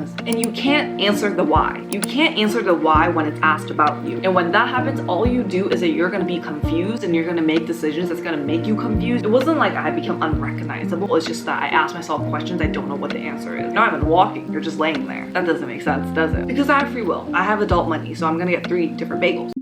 honest. And you can't answer the why. You can't answer the why when it's asked about you. And when that happens, all you do is that you're gonna be confused and you're gonna make decisions that's gonna make you confused. It wasn't like I become unrecognizable. It's just that I ask myself questions I don't know what the answer is. You're not even walking, you're just laying there. That doesn't make sense, does it? Because I have free will. I have adult money, so I'm gonna get 3 different bagels.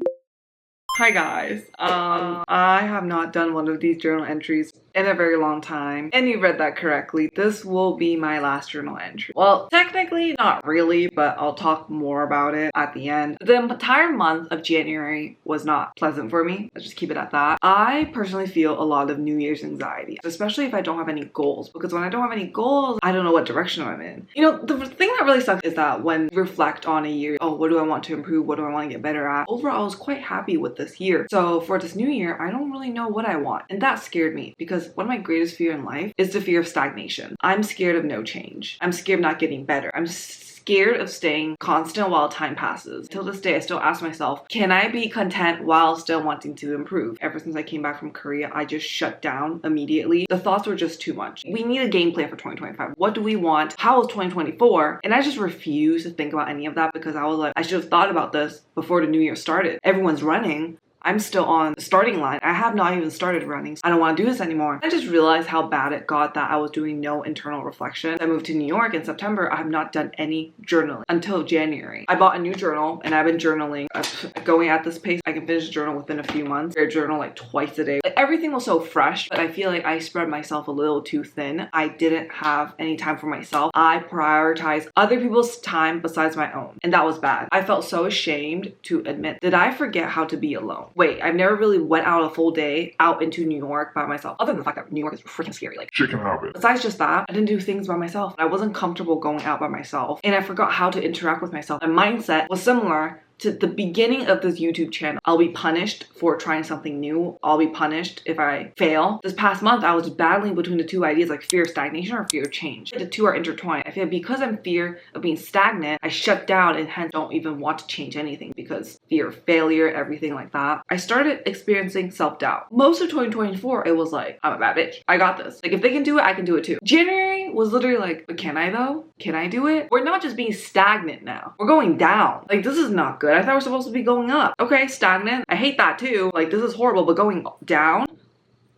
Hi guys, I have not done one of these journal entries in a very long time, and you read that correctly. This will be my last journal entry. Well, technically not really, but I'll talk more about it at the end. The entire month of January was not pleasant for me. Let's just keep it at that. I personally feel a lot of New Year's anxiety, especially if I don't have any goals, because when I don't have any goals, I don't know what direction I'm in. You know, the thing that really sucks is that when you reflect on a year, oh, what do I want to improve? What do I want to get better at? Overall, I was quite happy with this year. So for this new year, I don't really know what I want. And that scared me because one of my greatest fear in life is the fear of stagnation. I'm scared of no change. I'm scared of not getting better. I'm scared of staying constant while time passes. Till this day, I still ask myself, can I be content while still wanting to improve? Ever since I came back from Korea, I just shut down immediately. The thoughts were just too much. We need a game plan for 2025. What do we want? How is 2024? And I just refused to think about any of that because I was like, I should have thought about this before the new year started. Everyone's running. I'm still on the starting line. I have not even started running. So I don't want to do this anymore. I just realized how bad it got that I was doing no internal reflection. I moved to New York in September. I have not done any journaling until January. I bought a new journal and I've been journaling. Going at this pace, I can finish a journal within a few months. I journal like twice a day. Like, everything was so fresh, but I feel like I spread myself a little too thin. I didn't have any time for myself. I prioritized other people's time besides my own. And that was bad. I felt so ashamed to admit, did I forget how to be alone? Wait, I've never really went out a full day out into New York by myself, other than the fact that New York is freaking scary. Like, shit can happen. Besides just that, I didn't do things by myself. I wasn't comfortable going out by myself, and I forgot how to interact with myself. My mindset was similar to the beginning of this YouTube channel. I'll be punished for trying something new. I'll be punished if I fail. This past month, I was battling between the two ideas, like fear of stagnation or fear of change. The two are intertwined. I feel like because I'm fear of being stagnant, I shut down and hence don't even want to change anything because fear of failure, everything like that. I started experiencing self-doubt. Most of 2024, it was like, I'm a bad bitch. I got this. Like, if they can do it, I can do it too. January was literally like, but can I though? Can I do it? We're not just being stagnant now. We're going down. Like, this is not good. I thought we're supposed to be going up. Okay, stagnant. I hate that too. Like, this is horrible, but going down?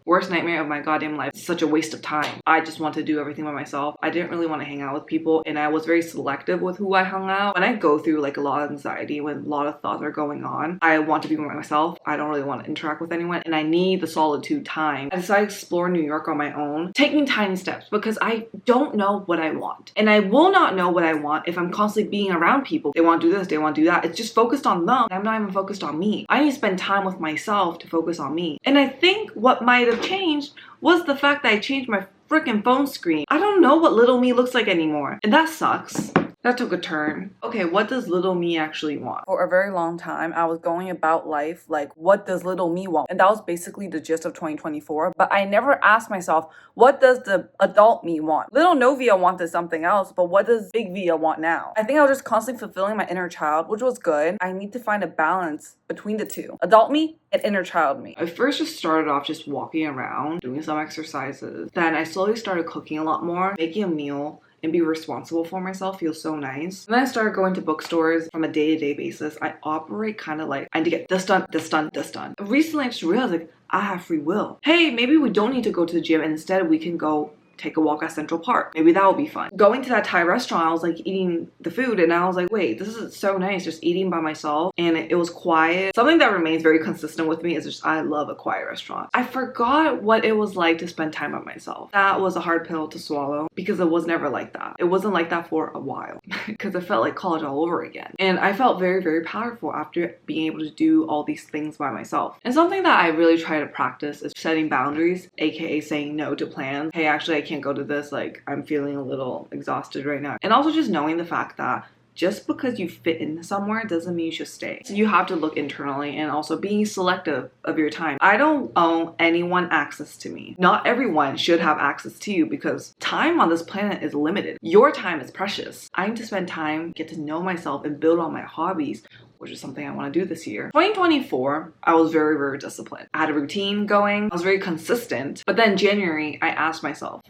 Worst nightmare of my goddamn life. It's such a waste of time. I just want to do everything by myself. I didn't really want to hang out with people, and I was very selective with who I hung out. When I go through like a lot of anxiety, when a lot of thoughts are going on, I want to be by myself. I don't really want to interact with anyone, and I need the solitude time. I decided to explore New York on my own, taking tiny steps because I don't know what I want. And I will not know what I want if I'm constantly being around people. They want to do this, they want to do that. It's just focused on them. I'm not even focused on me. I need to spend time with myself to focus on me. And I think what might have changed was the fact that I changed my freaking phone screen. I don't know what little me looks like anymore, and that sucks. That took a turn. Okay, what does little me actually want? For a very long time, I was going about life like, what does little me want? And that was basically the gist of 2024. But I never asked myself, what does the adult me want? Little Novia wanted something else, but what does big Via want now? I think I was just constantly fulfilling my inner child, which was good. I need to find a balance between the two. Adult me and inner child me. I first just started off just walking around, doing some exercises. Then I slowly started cooking a lot more, making a meal, and be responsible for myself feels so nice. And then I started going to bookstores from a day-to-day basis. I operate kind of like, I need to get this done, this done, this done. Recently, I just realized like, I have free will. Hey, maybe we don't need to go to the gym and instead we can go take a walk at Central Park. Maybe that would be fun. Going to that Thai restaurant, I was like eating the food and I was like, wait, this is so nice just eating by myself, and it was quiet. Something that remains very consistent with me is just I love a quiet restaurant. I forgot what it was like to spend time by myself. That was a hard pill to swallow because it was never like that. It wasn't like that for a while because it felt like college all over again. And I felt very, very powerful after being able to do all these things by myself. And something that I really try to practice is setting boundaries, aka saying no to plans. Hey, actually, I can't go to this, like I'm feeling a little exhausted right now. And also just knowing the fact that just because you fit in somewhere doesn't mean you should stay. So you have to look internally and also being selective of your time. I don't owe anyone access to me. Not everyone should have access to you because time on this planet is limited. Your time is precious. I need to spend time, get to know myself, and build on my hobbies, which is something I want to do this year. 2024, I was very, very disciplined. I had a routine going. I was very consistent. But then January, I asked myself,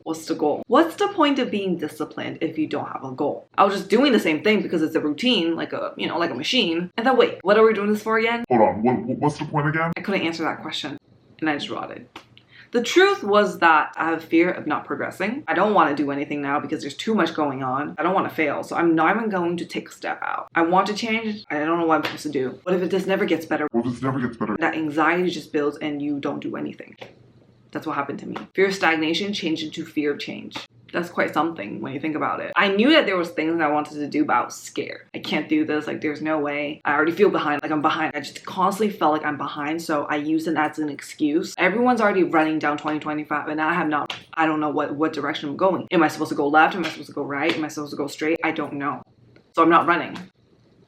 What's the goal? What's the point of being disciplined if you don't have a goal? I was just doing the same thing because it's a routine, like a, like a machine. And then wait, what are we doing this for again? Hold on, what's the point again? I couldn't answer that question and I just rotted. The truth was that I have fear of not progressing. I don't want to do anything now because there's too much going on. I don't want to fail, so I'm not even going to take a step out. I want to change. I don't know what I'm supposed to do. What if it just never gets better? What if this never gets better? That anxiety just builds and you don't do anything. That's what happened to me. Fear of stagnation changed into fear of change. That's quite something when you think about it. I knew that there was things I wanted to do, but I was scared. I can't do this. Like, there's no way. I already feel behind. Like, I'm behind. I just constantly felt like I'm behind, so I use it as an excuse. Everyone's already running down 2025, and I have not. I don't know what direction I'm going. Am I supposed to go left? Am I supposed to go right? Am I supposed to go straight? I don't know. So I'm not running.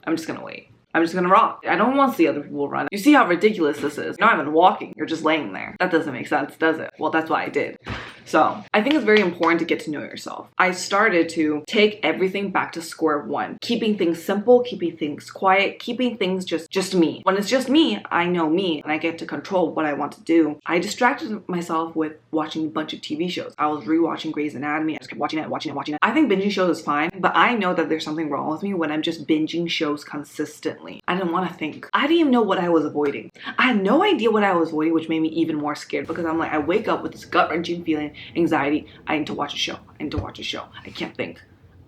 I'm just gonna wait. I'm just gonna rock. I don't want to see other people run. You see how ridiculous this is. You're not even walking. You're just laying there. That doesn't make sense, does it? Well, that's what I did. So I think it's very important to get to know yourself. I started to take everything back to square one. Keeping things simple, keeping things quiet, keeping things just me. When it's just me, I know me and I get to control what I want to do. I distracted myself with watching a bunch of TV shows. I was rewatching Grey's Anatomy. I just kept watching it. I think binging shows is fine, but I know that there's something wrong with me when I'm just binging shows consistently. I didn't want to think. I didn't even know what I was avoiding. I had no idea what I was avoiding, which made me even more scared because I'm like, I wake up with this gut-wrenching feeling, anxiety. I need to watch a show. I can't think.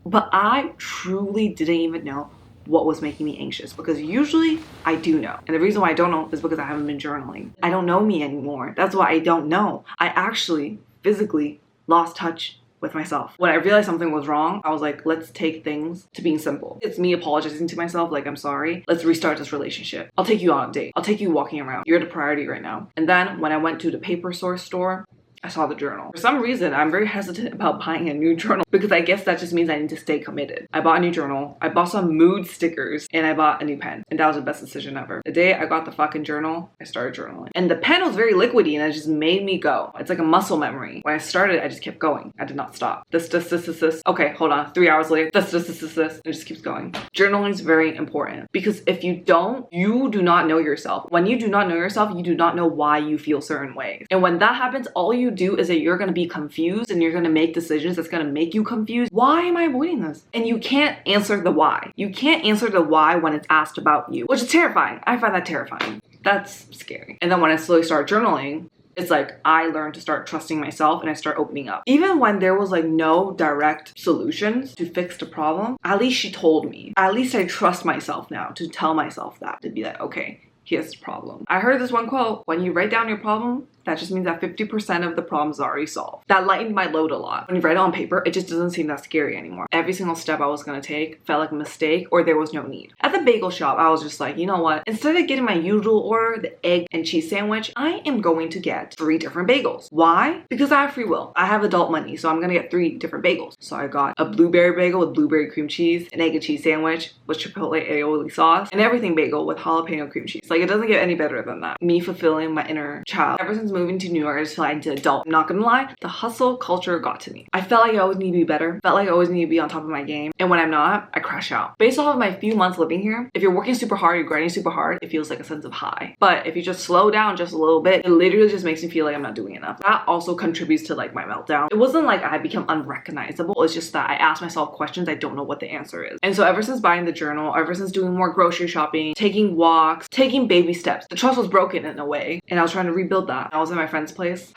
But I truly didn't even know what was making me anxious because usually I do know. And the reason why I don't know is because I haven't been journaling. I don't know me anymore. That's why I don't know. I actually physically lost touch with myself. When I realized something was wrong, I was like, let's take things to being simple. It's me apologizing to myself, like, I'm sorry. Let's restart this relationship. I'll take you on a date. I'll take you walking around. You're the priority right now. And then when I went to the paper source store, I saw the journal. For some reason, I'm very hesitant about buying a new journal because I guess that just means I need to stay committed. I bought a new journal, I bought some mood stickers, and I bought a new pen. And that was the best decision ever. The day I got the fucking journal, I started journaling. And the pen was very liquidy and it just made me go. It's like a muscle memory. When I started, I just kept going. I did not stop. This. Okay, hold on. 3 hours later, this. It just keeps going. Journaling is very important because if you don't, you do not know yourself. When you do not know yourself, you do not know why you feel certain ways. And when that happens, all you do is that you're going to be confused and you're going to make decisions that's going to make you confused. Why am I avoiding this? And you can't answer the why. You can't answer the why when it's asked about you, which is terrifying. I find that terrifying. That's scary. And then when I slowly start journaling, it's like I learned to start trusting myself and I start opening up. Even when there was like no direct solutions to fix the problem, at least she told me. At least I trust myself now to tell myself that, to be like, okay, here's the problem. I heard this one quote, when you write down your problem, that just means that 50% of the problems are already solved. That lightened my load a lot. When you write it on paper, it just doesn't seem that scary anymore. Every single step I was gonna take felt like a mistake or there was no need. At the bagel shop, I was just like, you know what? Instead of getting my usual order, the egg and cheese sandwich, I am going to get 3 different bagels. Why? Because I have free will. I have adult money, so I'm gonna get 3 different bagels. So I got a blueberry bagel with blueberry cream cheese, an egg and cheese sandwich with chipotle aioli sauce, and everything bagel with jalapeno cream cheese. Like, it doesn't get any better than that. Me fulfilling my inner child. Ever since moving to New York, I just feel like I'm an adult. I'm not gonna lie, the hustle culture got to me. I felt like I always need to be better. Felt like I always need to be on top of my game. And when I'm not, I crash out. Based off of my few months living here, if you're working super hard, you're grinding super hard, it feels like a sense of high. But if you just slow down just a little bit, it literally just makes me feel like I'm not doing enough. That also contributes to like my meltdown. It wasn't like I become unrecognizable. It's just that I ask myself questions I don't know what the answer is. And so ever since buying the journal, ever since doing more grocery shopping, taking walks, taking baby steps, the trust was broken in a way. And I was trying to rebuild that. I was at my friend's place.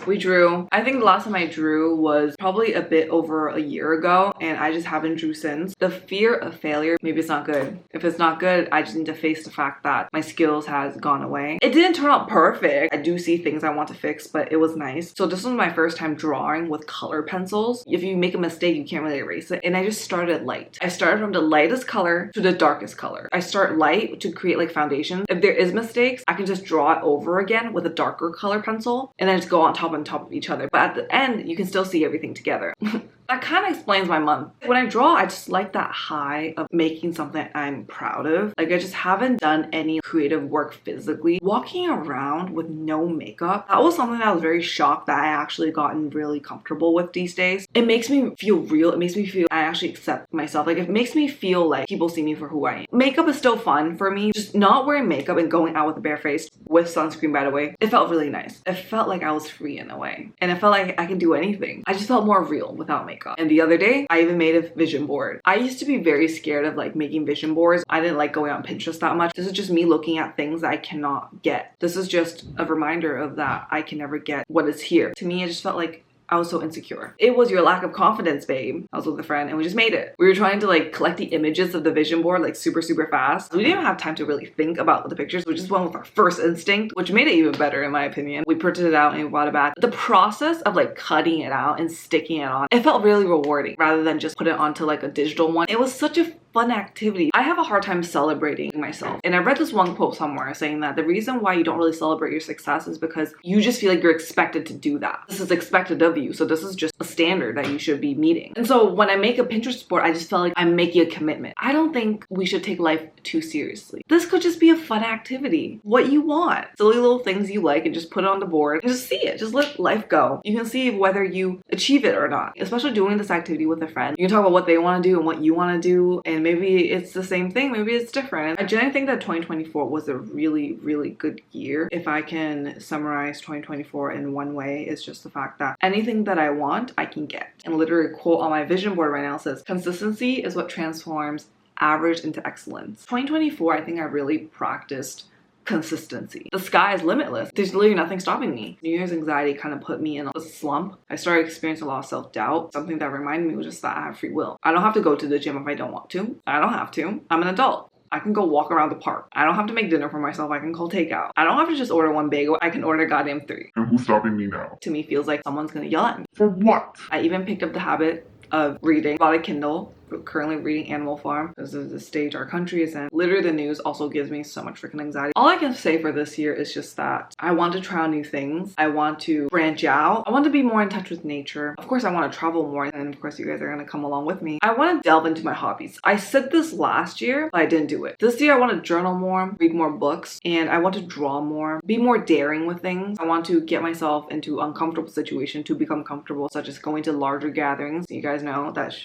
We drew. I think the last time I drew was probably a bit over a year ago, and I just haven't drew since. The fear of failure, maybe it's not good. If it's not good, I just need to face the fact that my skills has gone away. It didn't turn out perfect. I do see things I want to fix, but it was nice. So this was my first time drawing with color pencils. If you make a mistake, you can't really erase it. And I just started light. I started from the lightest color to the darkest color. I start light to create like foundation. If there is mistakes, I can just draw it over again with a darker color pencil and then just go on top of each other. But at the end, you can still see everything together. That kind of explains my month. When I draw, I just like that high of making something I'm proud of. Like, I just haven't done any creative work physically. Walking around with no makeup, that was something that I was very shocked that I actually gotten really comfortable with these days. It makes me feel real. It makes me feel I actually accept myself. Like, it makes me feel like people see me for who I am. Makeup is still fun for me. Just not wearing makeup and going out with a bare face, with sunscreen by the way, it felt really nice. It felt like I was free in a way. And it felt like I could do anything. I just felt more real without makeup. And the other day, I even made a vision board. I used to be very scared of like making vision boards. I didn't like going on Pinterest that much. This is just me looking at things that I cannot get. This is just a reminder of that I can never get what is here. To me, it just felt like I was so insecure. It was your lack of confidence, babe. I was with a friend and we just made it. We were trying to like collect the images of the vision board like super fast. We didn't even have time to really think about the pictures. We just went with our first instinct, which made it even better in my opinion. We printed it out and we brought it back. The process of like cutting it out and sticking it on, it felt really rewarding rather than just put it onto like a digital one. It was such a fun activity. I have a hard time celebrating myself. And I read this one quote somewhere saying that the reason why you don't really celebrate your success is because you just feel like you're expected to do that. This is expected of you. So this is just a standard that you should be meeting. And so when I make a Pinterest board, I just felt like I'm making a commitment. I don't think we should take life too seriously. This could just be a fun activity. What you want. Silly little things you like and just put it on the board and just see it. Just let life go. You can see whether you achieve it or not. Especially doing this activity with a friend. You can talk about what they want to do and what you want to do, and maybe it's the same thing, maybe it's different. I genuinely think that 2024 was a really good year. If I can summarize 2024 in one way, it's just the fact that anything that I want, I can get. And literally a quote on my vision board right now says, consistency is what transforms average into excellence. 2024, I think I really practiced consistency. The sky is limitless. There's literally nothing stopping me. New Year's anxiety kind of put me in a slump. I started experiencing a lot of self-doubt. Something that reminded me was just that I have free will. I don't have to go to the gym if I don't want to. I don't have to. I'm an adult. I can go walk around the park. I don't have to make dinner for myself. I can call takeout. I don't have to just order one bagel. I can order goddamn 3. And who's stopping me now? To me, feels like someone's gonna yell at me. For what? I even picked up the habit of reading. Bought a Kindle. We're currently reading Animal Farm. This is the stage our country is in. Literally the news also gives me so much freaking anxiety. All I can say for this year is just that I want to try new things. I want to branch out. I want to be more in touch with nature. Of course, I want to travel more. And of course, you guys are going to come along with me. I want to delve into my hobbies. I said this last year, but I didn't do it. This year, I want to journal more, read more books, and I want to draw more, be more daring with things. I want to get myself into uncomfortable situations to become comfortable, such as going to larger gatherings. You guys know that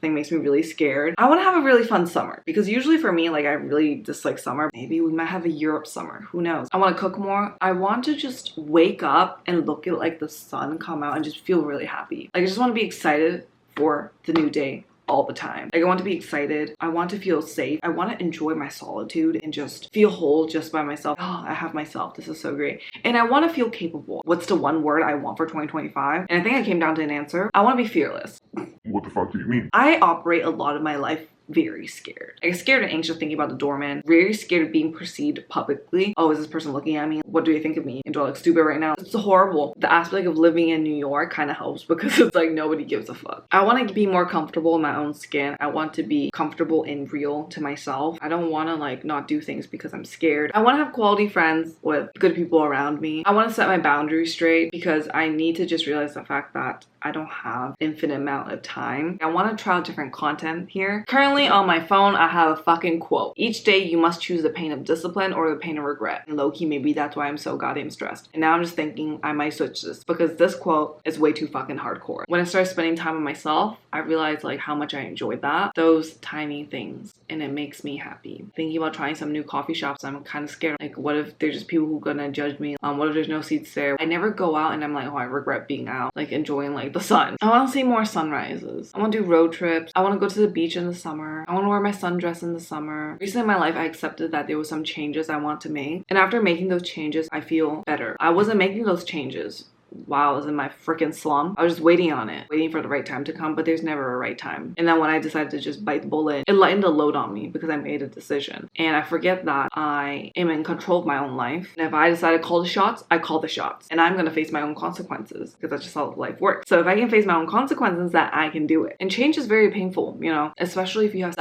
thing makes me really scared. I want to have a really fun summer because usually for me, like, I really dislike summer. Maybe we might have a Europe summer. Who knows? I want to cook more. I want to just wake up and look at like the sun come out and just feel really happy. Like, I just want to be excited for the new day all the time. Like, I want to be excited. I want to feel safe. I want to enjoy my solitude and just feel whole just by myself. Oh, I have myself. This is so great. And I want to feel capable. What's the one word I want for 2025? And I think I came down to an answer. I want to be fearless. What the fuck do you mean? I operate a lot of my life very scared. Like, scared and anxious thinking about the doorman. Very scared of being perceived publicly. Oh, is this person looking at me? What do they think of me? And do I look stupid right now? It's horrible. The aspect of living in New York kind of helps because it's like nobody gives a fuck. I want to be more comfortable in my own skin. I want to be comfortable and real to myself. I don't want to like not do things because I'm scared. I want to have quality friends with good people around me. I want to set my boundaries straight because I need to just realize the fact that I don't have infinite amount of time. I want to try out different content here. Currently on my phone, I have a fucking quote. Each day you must choose the pain of discipline or the pain of regret. And low-key, maybe that's why I'm so goddamn stressed. And now I'm just thinking I might switch this because this quote is way too fucking hardcore. When I started spending time with myself, I realized like how much I enjoyed that. Those tiny things. And it makes me happy. Thinking about trying some new coffee shops, I'm kind of scared. Like, what if there's just people who are gonna judge me? What if there's no seats there? I never go out and I'm like, oh, I regret being out. Like, enjoying like the sun. I want to see more sunrises. I want to do road trips. I want to go to the beach in the summer. I want to wear my sundress in the summer. Recently in my life, I accepted that there was some changes I want to make. And after making those changes, I feel better. I wasn't making those changes while I was in my freaking slump. I was just waiting on it, waiting for the right time to come, but there's never a right time. And then when I decided to just bite the bullet, it lightened the load on me because I made a decision. And I forget that I am in control of my own life. And if I decide to call the shots, I call the shots. And I'm gonna face my own consequences because that's just how life works. So if I can face my own consequences, that I can do it. And change is very painful, you know, especially if you have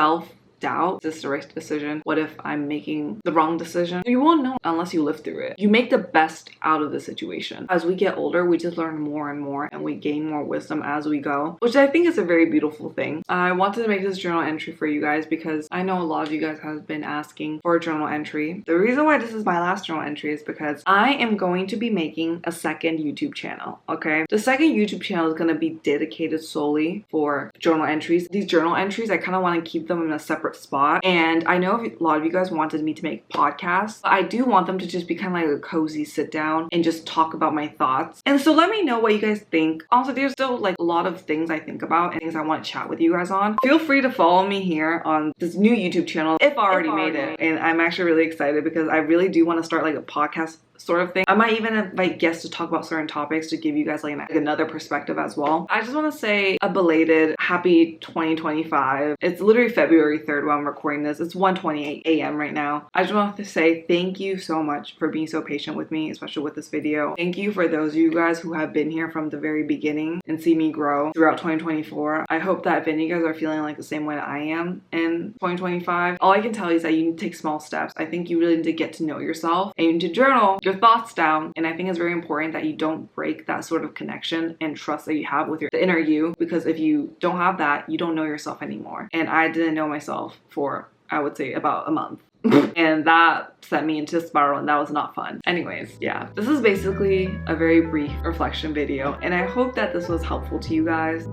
doubt, is this the right decision? What if I'm making the wrong decision? You won't know unless you live through it. You make the best out of the situation. As we get older, we just learn more and more, and we gain more wisdom as we go, which I think is a very beautiful thing. I wanted to make this journal entry for you guys because I know a lot of you guys have been asking for a journal entry. The reason why this is my last journal entry is because I am going to be making a second YouTube channel, okay? The second YouTube channel is going to be dedicated solely for journal entries. These journal entries, I kind of want to keep them in a separate spot, and I know a lot of you guys wanted me to make podcasts, but I do want them to just be kind of like a cozy sit down and just talk about my thoughts. And so let me know what you guys think. Also, there's still like a lot of things I think about and things I want to chat with you guys on. Feel free to follow me here on this new YouTube channel if I already made it. And I'm actually really excited because I really do want to start like a podcast sort of thing. I might even invite guests to talk about certain topics to give you guys like another perspective as well. I just want to say a belated happy 2025. It's literally February 3rd when I'm recording this. It's 1:28 a.m. right now. I just want to say thank you so much for being so patient with me, especially with this video. Thank you for those of you guys who have been here from the very beginning and see me grow throughout 2024. I hope that if any of you guys are feeling like the same way that I am in 2025, all I can tell you is that you need to take small steps. I think you really need to get to know yourself and you need to journal your thoughts down, and I think it's very important that you don't break that sort of connection and trust that you have with the inner you, because if you don't have that, you don't know yourself anymore. And I didn't know myself for, I would say, about a month. And that sent me into a spiral, and that was not fun. Anyways, yeah, this is basically a very brief reflection video, and I hope that this was helpful to you guys.